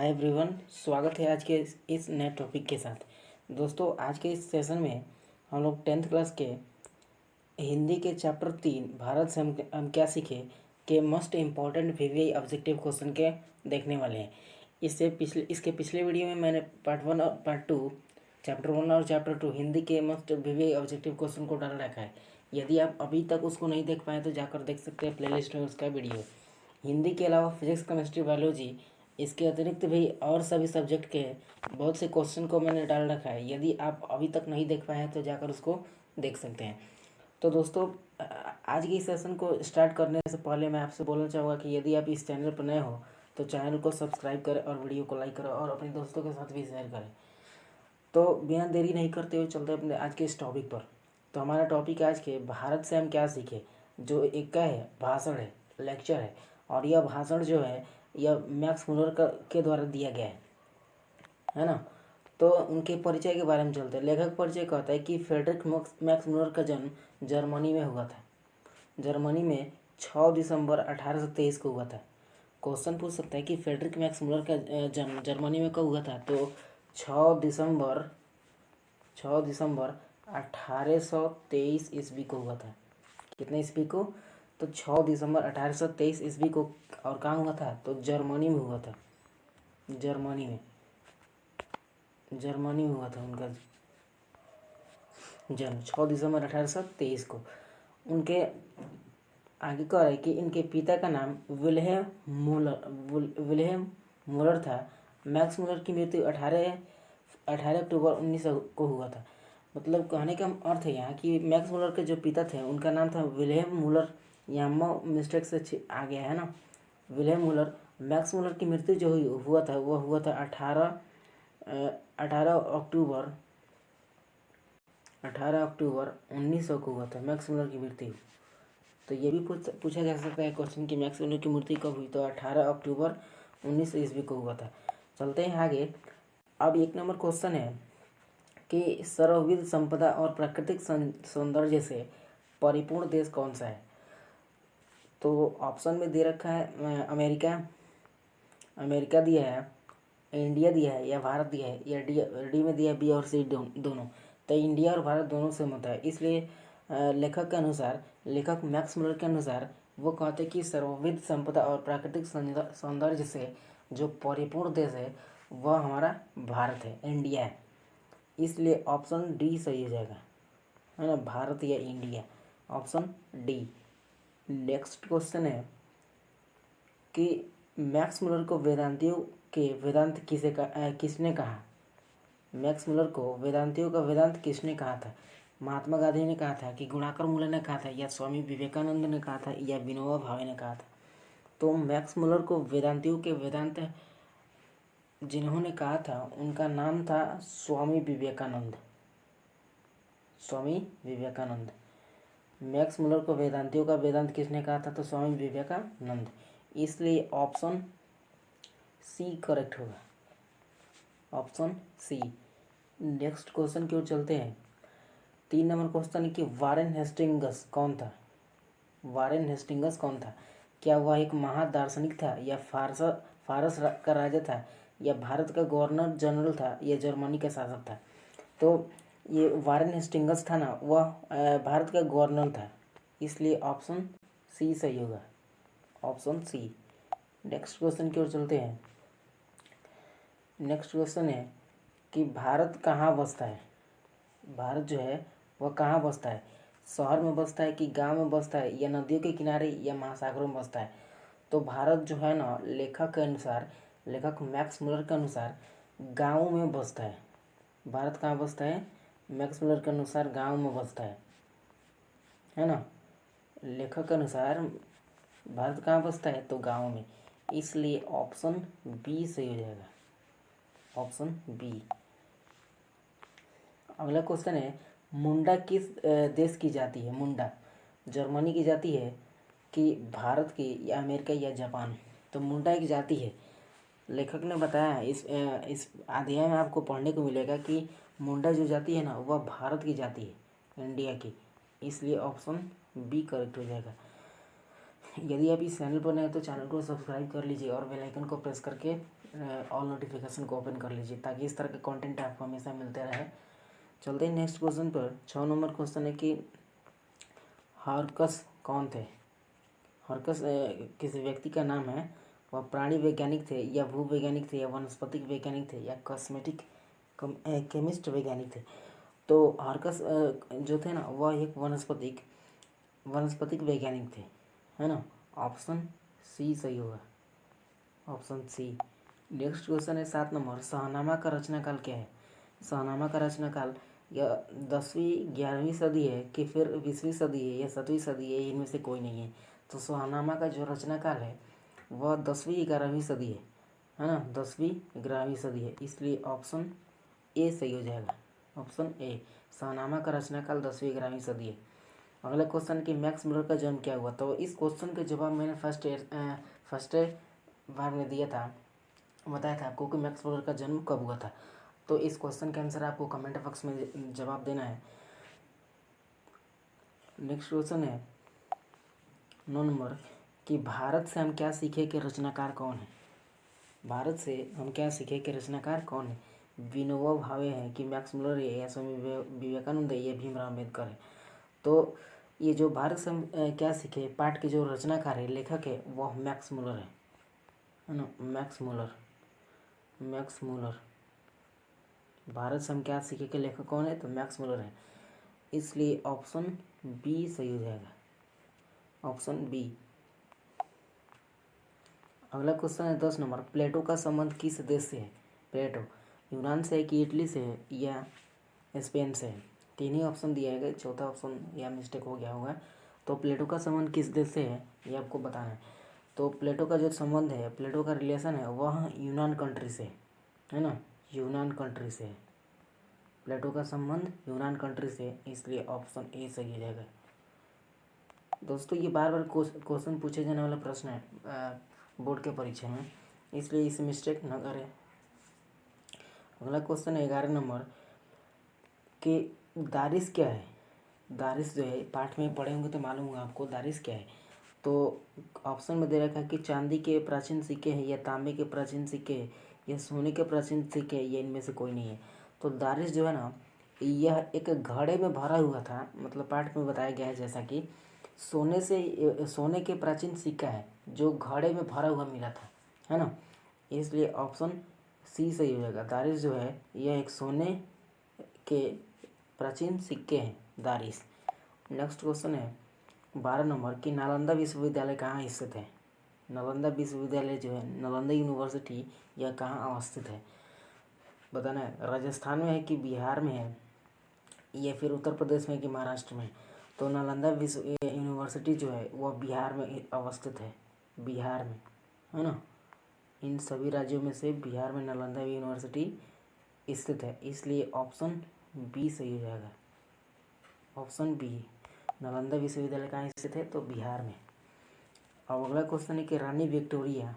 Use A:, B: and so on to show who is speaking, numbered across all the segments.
A: Hi everyone, स्वागत है आज के इस नए टॉपिक के साथ। दोस्तों, आज के इस सेशन में हम लोग 10th क्लास के हिंदी के चैप्टर 3 भारत से हम क्या सीखे के most important VVI objective question के देखने वाले हैं। इसके पिछले वीडियो में मैंने पार्ट 1 और पार्ट 2 चैप्टर 1 और चैप्टर 2 हिंदी के मोस्ट वीवीआई ऑब्जेक्टिव क्वेश्चन को डाल रखा है। यदि आप अभी तक उसको नहीं देख पाए तो जाकर देख सकते हैं, प्लेलिस्ट में उसका वीडियो। हिंदी के अलावा फिजिक्स, केमिस्ट्री, बायोलॉजी, इसके अतिरिक्त भी और सभी सब्जेक्ट के बहुत से क्वेश्चन को मैंने डाल रखा है। यदि आप अभी तक नहीं देख पाए हैं तो जाकर उसको देख सकते हैं। तो दोस्तों, आज की सेशन को स्टार्ट करने से पहले मैं आपसे बोलना चाहूँगा कि यदि आप इस चैनल पर नए हो तो चैनल को सब्सक्राइब करें और वीडियो को लाइक करें और अपने दोस्तों के साथ भी शेयर करें। तो बिना देरी नहीं करते हुए चलते अपने आज के इस टॉपिक पर। तो हमारा टॉपिक आज के भारत से हम क्या सीखे, जो एक का है भाषण है, लेक्चर है। और यह भाषण जो है यह मैक्स मुलर के द्वारा दिया गया है ना। तो उनके परिचय के बारे में चलते हैं। लेखक परिचय कहता है कि फ्रेडरिक मैक्स मुलर का जन्म जर्मनी में हुआ था। जर्मनी में 6 दिसंबर 1823 को हुआ था। क्वेश्चन पूछ सकता है कि फ्रेडरिक मैक्स मुलर का जन्म जर्मनी में कब हुआ था। तो 6 दिसंबर 1823 ईस्वी को हुआ था। कितने ईस्वी को? तो 6 दिसंबर 1823 ईस्वी को। और कहाँ हुआ था? तो जर्मनी में हुआ था। जर्मनी में हुआ था उनका जन्म 6 दिसंबर 1823 को। उनके आगे कह रहा है कि इनके पिता का नाम विल्हेम मूलर था। मैक्स मूलर की मृत्यु 18 अक्टूबर 1900 को हुआ था। मतलब कहने का अर्थ है यहाँ कि मैक्स मूलर के जो पिता थे उनका नाम था विल्हेम मूलर। यहाँ मिस्टेक से आ गया है ना, विल्हेम मूलर। मैक्स मूलर की मृत्यु जो हुआ था वह हुआ था 18 अक्टूबर 1900 को हुआ था मैक्स मूलर की मृत्यु। तो ये भी पूछा जा सकता है क्वेश्चन कि मैक्स मूलर की मृत्यु कब हुई। तो 18 अक्टूबर 1900 ईस्वी को हुआ था। चलते हैं आगे। अब 1 नंबर क्वेश्चन है कि सर्वविध संपदा और प्राकृतिक सौंदर्य से परिपूर्ण देश कौन सा है। तो ऑप्शन में दे रखा है अमेरिका दिया है, इंडिया दिया है या भारत दिया है, या डी में दिया है बी और सी दोनों। तो इंडिया और भारत दोनों से होता है। इसलिए लेखक के अनुसार, लेखक मैक्स मुलर के अनुसार वो कहते हैं कि सर्वविध संपदा और प्राकृतिक सौंदर्य से जो परिपूर्ण देश है वह हमारा भारत है, इंडिया है। इसलिए ऑप्शन डी सही हो जाएगा, है ना, भारत या India, option D. Next question है कि मैक्स मुलर को वेदांतियों के वेदांत किसने कहा। मैक्स मुलर को वेदांतियों का वेदांत किसने कहा था। महात्मा गांधी ने कहा था कि गुणाकर मूल्य ने कहा था, या स्वामी विवेकानंद ने कहा था, या विनोबा भावे ने कहा था। तो मैक्स मुलर को वेदांतियों के वेदांत जिन्होंने कहा था उनका नाम था स्वामी विवेकानंद। मैक्स मुलर को वेदांतियों का वेदांत किसने कहा था। तो स्वामी विवेकानंद। इसलिए ऑप्शन सी करेक्ट होगा, ऑप्शन सी। नेक्स्ट क्वेश्चन की ओर चलते हैं। 3 नंबर क्वेश्चन है कि वारेन हेस्टिंगस कौन था। क्या वह एक महादार्शनिक था, या फारस का राजा था, या भारत का गवर्नर जनरल था, या जर्मनी का शासक था। तो ये वारेन हेस्टिंगस था ना, वह भारत का गवर्नर था। इसलिए ऑप्शन सी सही होगा, ऑप्शन सी। नेक्स्ट क्वेश्चन की ओर चलते हैं। नेक्स्ट क्वेश्चन है कि भारत कहाँ बसता है। भारत जो है वह कहाँ बसता है। शहर में बसता है कि गांव में बसता है, या नदियों के किनारे, या महासागरों में बसता है। तो भारत जो है ना, लेखक के अनुसार, लेखक मैक्स मुलर के अनुसार गाँव में बसता है। भारत कहाँ बसता है? मैक्स मुलर के अनुसार गाँव में बसता है ना। लेखक के अनुसार भारत कहाँ बसता है? तो गाँव में। इसलिए ऑप्शन बी सही हो जाएगा, ऑप्शन बी। अगला क्वेश्चन है, मुंडा किस देश की जाति है। मुंडा जर्मनी की जाति है कि भारत की, या अमेरिका, या जापान। तो मुंडा एक जाति है। लेखक ने बताया है, इस अध्याय में आपको पढ़ने को मिलेगा कि मुंडा जो जाति है ना वह भारत की जाति है, इंडिया की। इसलिए ऑप्शन बी करेक्ट हो जाएगा। यदि आप इस चैनल पर नए हैं तो चैनल को सब्सक्राइब कर लीजिए और बेल आइकन को प्रेस करके ऑल नोटिफिकेशन को ओपन कर लीजिए ताकि इस तरह के कंटेंट आपको हमेशा मिलते रहे। चलते हैं नेक्स्ट क्वेश्चन पर। 6 नंबर क्वेश्चन है कि हार्कस कौन थे। हार्कस किसी व्यक्ति का नाम है। वह प्राणी वैज्ञानिक थे या भूवैज्ञानिक थे या वनस्पतिक वैज्ञानिक थे या कॉस्मेटिक केमिस्ट वैज्ञानिक थे। तो हार्कस जो थे ना वह एक वनस्पतिक वैज्ञानिक थे, है ना। ऑप्शन सी सही होगा, ऑप्शन सी। नेक्स्ट क्वेश्चन है 7 नंबर। शाहनामा का रचनाकाल क्या है। शाहनामा का रचनाकाल या 10वीं 11वीं सदी है कि फिर 20वीं सदी है या 7वीं सदी है, इनमें से कोई नहीं है। तो शाहनामा का जो रचनाकाल है वह 10वीं 11वीं सदी है ना, 10वीं 11वीं सदी है। इसलिए ऑप्शन ए सही हो जाएगा, ऑप्शन ए। शाहनामा का रचनाकाल 10वीं 11वीं सदी है। अगला क्वेश्चन कि मैक्स मुलर का जन्म क्या हुआ। तो इस क्वेश्चन के जवाब मैंने फर्स्ट बार में दिया था, बताया था आपको कि मैक्स मुलर का जन्म कब हुआ था। तो इस क्वेश्चन के आंसर आपको कमेंट बॉक्स में जवाब देना है। नेक्स्ट क्वेश्चन है 9 नंबर कि भारत से हम क्या सीखे कि रचनाकार कौन है। भारत से हम क्या सीखे कि रचनाकार कौन है। विनोबा भावे है कि मैक्स मुलर है या स्वामी विवेकानंद है या भीमराव अम्बेडकर है। तो ये जो भारत से हम क्या सीखे पाठ के जो रचनाकार है, लेखक है, वह मैक्स मुलर है ना, मैक्स मुलर। भारत से हम क्या सीखे के लेखक कौन है, तो मैक्स मुलर है। इसलिए ऑप्शन बी सही हो जाएगा, ऑप्शन बी। अगला क्वेश्चन है 10 नंबर। प्लेटो का संबंध किस देश से है। प्लेटो यूनान से है कि इटली से है या स्पेन से है। 3 ही ऑप्शन दिया है, चौथा ऑप्शन या मिस्टेक हो गया होगा। तो प्लेटो का संबंध किस देश से है ये आपको बताना है। तो प्लेटो का जो संबंध है, प्लेटो का रिलेशन है, वह यूनान कंट्री से है ना, यूनान कंट्री से है। प्लेटो का संबंध यूनान कंट्री से, इसलिए ऑप्शन ए सही हो जाएगा। दोस्तों ये बार बार क्वेश्चन पूछे जाने वाला प्रश्न है बोर्ड के परीक्षा में, इसलिए इसे मिस्टेक न करें। अगला क्वेश्चन है 11 नंबर कि दारिश क्या है। दारिश जो है पाठ में पढ़े होंगे तो मालूम होगा आपको दारिश क्या है। तो ऑप्शन में दे रखा है कि चांदी के प्राचीन सिक्के हैं या तांबे के प्राचीन सिक्के हैं या सोने के प्राचीन सिक्के हैं, या इनमें से कोई नहीं है। तो दारिश जो है ना, यह एक घड़े में भरा हुआ था, मतलब पाठ में बताया गया है जैसा कि सोने के प्राचीन सिक्का है जो घड़े में भरा हुआ मिला था, है ना। इसलिए ऑप्शन सी सही हो जाएगा। दारिश जो है यह एक सोने के प्राचीन सिक्के हैं, दारिश। नेक्स्ट क्वेश्चन है 12 नंबर कि नालंदा विश्वविद्यालय कहाँ स्थित है। नालंदा विश्वविद्यालय जो है, नालंदा यूनिवर्सिटी, यह कहाँ अवस्थित है बताना है। राजस्थान में है कि बिहार में है या फिर उत्तर प्रदेश में कि महाराष्ट्र में। तो नालंदा विश्व यूनिवर्सिटी जो है वह बिहार में अवस्थित है, बिहार में, है ना। इन सभी राज्यों में से बिहार में नालंदा यूनिवर्सिटी स्थित है, इसलिए ऑप्शन बी सही हो जाएगा, ऑप्शन बी। नालंदा विश्वविद्यालय कहाँ स्थित है, तो बिहार में। अब अगला क्वेश्चन है कि रानी विक्टोरिया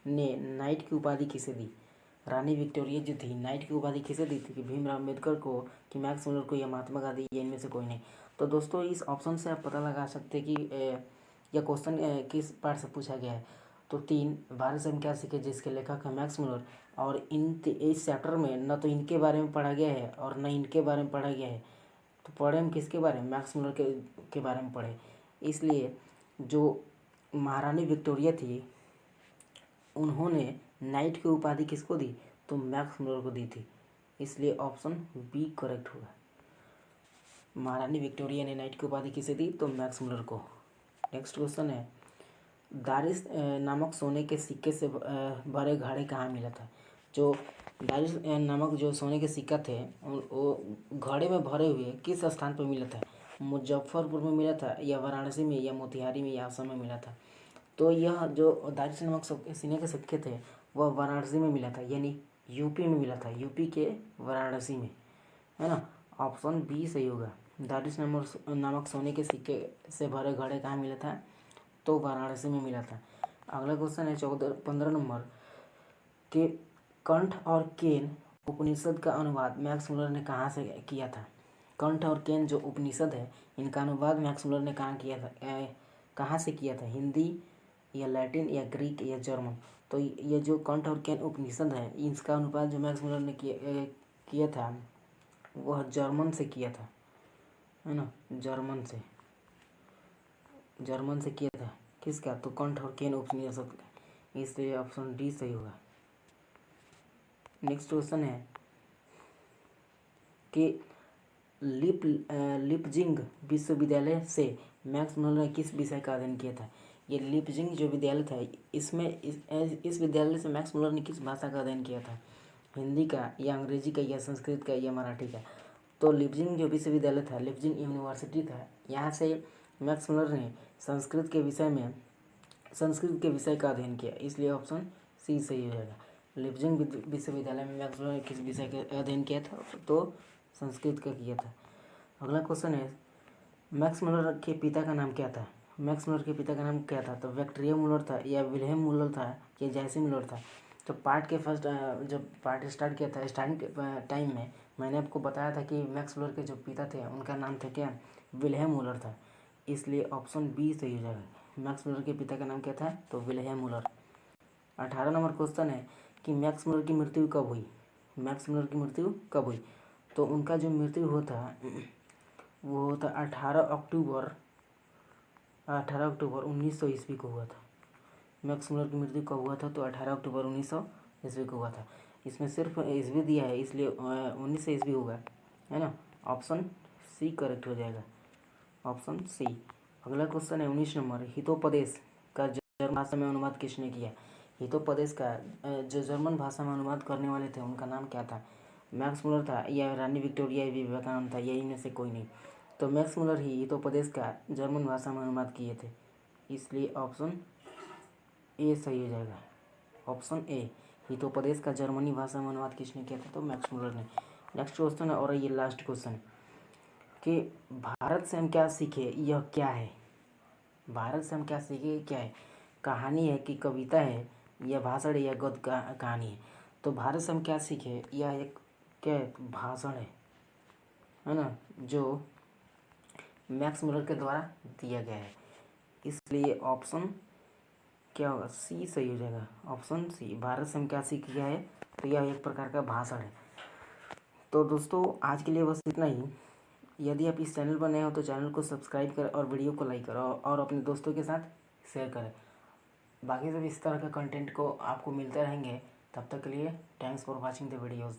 A: ने नाइट की उपाधि किसे दी। रानी विक्टोरिया जो थी, नाइट की उपाधि किसे दी थी, कि भीमराव अम्बेडकर को, कि मैक्स मुलर को, या महात्मा गांधी, या इनमें से कोई नहीं। तो दोस्तों इस ऑप्शन से आप पता लगा सकते हैं कि यह क्वेश्चन किस पार्ट से पूछा गया है। तो 3 भारत से हम क्या सीखे जिसके लेखक है मैक्स मुलर, और इस चैप्टर में न तो इनके बारे में पढ़ा गया है और न इनके बारे में पढ़ा गया है। तो पढ़े हम किसके बारे में, मैक्स मुलर के बारे में पढ़े। इसलिए जो महारानी विक्टोरिया थी उन्होंने नाइट की उपाधि किसको दी, तो मैक्स मुलर को दी थी, इसलिए ऑप्शन बी करेक्ट होगा। महारानी विक्टोरिया ने नाइट की उपाधि किसे दी, तो मैक्स मुलर को। नेक्स्ट क्वेश्चन है दारिश नामक सोने के सिक्के से भरे घड़े कहाँ मिला था। जो दारिश नामक जो सोने के सिक्का थे वो घड़े में भरे हुए किस स्थान पर मिला था। मुजफ्फरपुर में मिला था या वाराणसी में या मोतिहारी में या असम में मिला था। तो यह जो दारिश नामक सोने के सिक्के थे वह वाराणसी में मिला था, यानी यूपी में मिला था, यूपी के वाराणसी में, है ना। ऑप्शन बी सही होगा। दारिश नामक सोने के सिक्के से भरे घड़े कहाँ मिला था, तो वाराणसी में मिला था। अगला क्वेश्चन है 15 नंबर कि कंठ और केन उपनिषद का अनुवाद मैक्स मुलर ने कहाँ से किया था। कंठ और केन जो उपनिषद है इनका अनुवाद मैक्स मुलर ने कहाँ किया था, कहाँ से किया था। हिंदी, या लैटिन या ग्रीक या जर्मन। तो ये जो कंठ और केन उपनिषद है, इसका अनुवाद जो मैक्स मुलर ने किया था वह जर्मन से किया था, है ना, जर्मन से किया था। किसका? तो कंठ और केन उपनिषद का। इसलिए ऑप्शन डी सही होगा। नेक्स्ट क्वेश्चन है कि लिपजिंग विश्वविद्यालय से मैक्स मुलर ने किस विषय का अध्ययन किया था? ये लिपजिंग जो विद्यालय था, इसमें इस विद्यालय से मैक्स मुलर ने किस भाषा का अध्ययन किया था? हिंदी का या अंग्रेजी का या संस्कृत का या मराठी का? तो लिपजिंग जो विश्वविद्यालय था, लिपजिंग यूनिवर्सिटी था, यहाँ से मैक्स मुलर ने संस्कृत के विषय का अध्ययन किया। इसलिए ऑप्शन सी सही हो जाएगा। लिपजिंग विश्वविद्यालय में मैक्स मुलर ने किस विषय का अध्ययन किया था? तो संस्कृत का किया था। अगला क्वेश्चन है, मैक्स मुलर के पिता का नाम क्या था? मैक्स मुलर के पिता का नाम क्या था? तो विक्टोरिया मुलर था या विल्हेम मुलर था या जैसी मुलर था? तो पार्ट के फर्स्ट जब पार्ट स्टार्ट किया था, स्टार्टिंग टाइम में मैंने आपको बताया था कि मैक्स मुलर के जो पिता थे उनका नाम था क्या? विल्हेम मुलर था। इसलिए ऑप्शन बी सही हो जाएगा। मैक्स मुलर के पिता का नाम क्या था? तो विल्हेम मुलर। 18 नंबर क्वेश्चन है कि मैक्स मुलर की मृत्यु कब हुई? मैक्स मुलर की मृत्यु कब हुई? तो उनका जो मृत्यु होता वो होता 18 अक्टूबर 1900 ईस्वी को हुआ था। मैक्स मुलर की मृत्यु कब हुआ था? तो 18 अक्टूबर 1900 ईस्वी को हुआ था। इसमें सिर्फ ईस्वी दिया है, इसलिए 1900 ईस्वी होगा, है ना। ऑप्शन सी करेक्ट हो जाएगा, ऑप्शन सी। अगला क्वेश्चन है 19 नंबर, हितोपदेश का जर्मन भाषा में अनुवाद किसने किया? हितोपदेश का जो जर्मन भाषा में अनुवाद करने वाले थे उनका नाम क्या था? मैक्स मुलर था या रानी विक्टोरिया या विवेकानंद था, या इनमें से कोई नहीं? तो मैक्स मुलर ही हितोपदेश का जर्मन भाषा में अनुवाद किए थे। इसलिए ऑप्शन ए सही हो जाएगा, ऑप्शन ए। हितोपदेश का जर्मनी भाषा में अनुवाद किसने किया था? तो मैक्स मुलर ने। नेक्स्ट क्वेश्चन है, और ये लास्ट क्वेश्चन कि भारत से हम क्या सीखे, यह क्या है? भारत से हम क्या सीखे क्या है? कहानी है कि कविता है या भाषण है या गद्य कहानी है? तो भारत से हम क्या सीखे, यह एक क्या है? भाषण है ना, जो मैक्स मुलर के द्वारा दिया गया है। इसलिए ऑप्शन क्या होगा? सी सही हो जाएगा, ऑप्शन सी। भारत से हम क्या सीख गया है? तो यह एक प्रकार का भाषण है। तो दोस्तों आज के लिए बस इतना ही। यदि आप इस चैनल पर नए हो तो चैनल को सब्सक्राइब करें और वीडियो को लाइक करें और अपने दोस्तों के साथ शेयर करें। बाकी सब इस तरह के कंटेंट को आपको मिलते रहेंगे। तब तक के लिए thanks for watching the videos.